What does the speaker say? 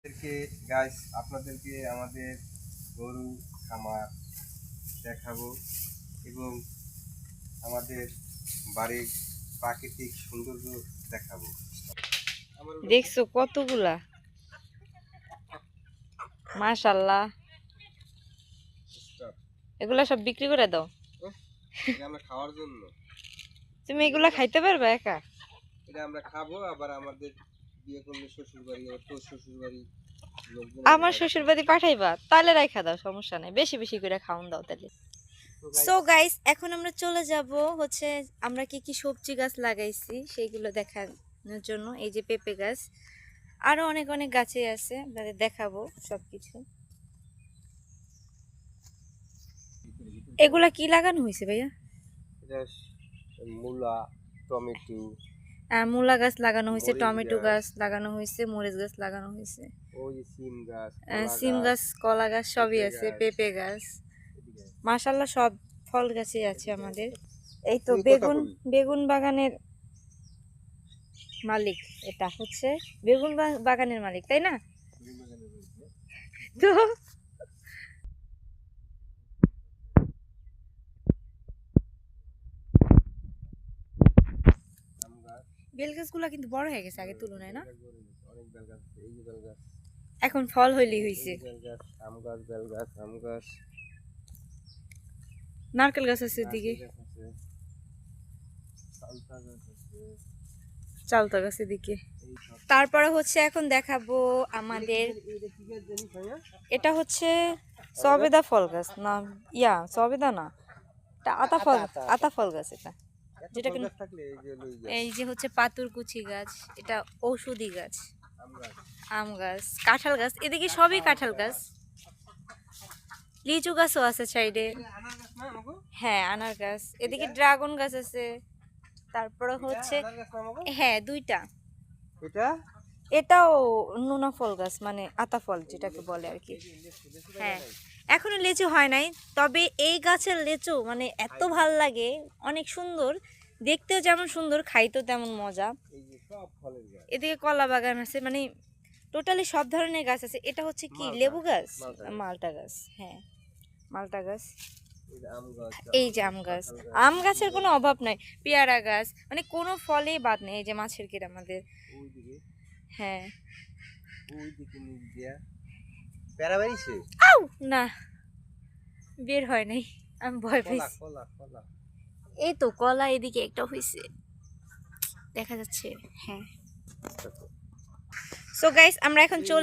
Guys আপনাদেরকে আমাদের গরু খামার দেখাবো এবং আমাদের বাড়ির প্রাকৃতিক সৌন্দর্য দেখাবো। দেখছো কতগুলা, মাশাআল্লাহ। এগুলা সব বিক্রি করে দাও। এটা আমরা খাওয়ার জন্য। তুমি এগুলা খাইতে পারবে একা? এটা আমরা খাবো, আবার আমাদের বিয়ে করলে শ্বশুর বাড়ি, তোর শ্বশুর বাড়ি, আমার শ্বশুর বাড়ি পাঠাইবা, তাহলে রাইখা দাও, সমস্যা নাই, বেশি বেশি করে খাওন দাও তাহলে। সো গাইস, এখন আমরা চলে যাব হচ্ছে আমরা কি কি সবজি গাছ লাগাইছি সেইগুলো দেখানোর জন্য। এই যে পেঁপে গাছ, আরো অনেক অনেক গাছই আছে, আপনাদের দেখাবো সবকিছু। এগুলা কি লাগানো হয়েছে ভাইয়া? এটা মূলা, টমেটো, মূলা গাছ লাগানো হয়েছে, টমেটো গাছ লাগানো হয়েছে, মরিচ গাছ লাগানো হয়েছে, ওই সিম গাছ, সিম গাছ, কলা গাছ সবই আছে, পেঁপে গাছ। মাশাআল্লাহ, সব ফল গাছই আছে আমাদের। এই তো বেগুন, বেগুন বাগানের মালিক, এটা হচ্ছে বেগুন বাগানের মালিক, তাই না? তো বেল গাছগুলা কিন্তু বড় হয়ে গেছে আগের তুলনায়, না? এখন ফল হইলেই হয়েছে। নারকেল গাছ আছে এদিকে, চালতা গাছ এদিকে। তারপরে হচ্ছে এখন দেখাবো আমাদের, এটা হচ্ছে সবেদা ফল গাছ, না সবেদা না, এটা আতা ফল গাছ। এটা যেটা এই যে হচ্ছে পাতুরকুচি গাছ, এটা ঔষধি গাছ। আম গাছ, কাঁঠাল গাছ, এদিকে সবই কাঁঠাল গাছ। লিচু গাছও আছে সাইডে, হ্যাঁ আনার গাছ। এদিকে ড্রাগন গাছ আছে। তারপরে হচ্ছে হ্যাঁ দুইটা, এটাও নোনা ফল গাছ, মানে আতা ফল যেটাকে বলে আর কি। হ্যাঁ, এখনো লিচু হয় নাই, তবে এই গাছের লিচু মানে এত ভাল লাগে, অনেক সুন্দর দেখতেও, যেমন সুন্দর খাইতেও তেমন মজা। এদিকে কলা বাগান আছে, মানে টোটালি সব ধরনের গাছ আছে। এটা হচ্ছে কি লেবু গাছ, মালটা গাছ, হ্যাঁ মালটা গাছ। এই যে আম গাছ, আম গাছের কোনো অভাব নাই। পেয়ারা গাছ, মানে কোনো ফলেই বাদ নেই। এই যে মাছের গির আমাদের, হ্যাঁ। না, বের হয় নাই, আমি ভয় পেয়েছি। এই তো কলা এদিকে একটা হয়েছে, দেখা যাচ্ছে, হ্যাঁ। সো গাইস, আমরা এখন চল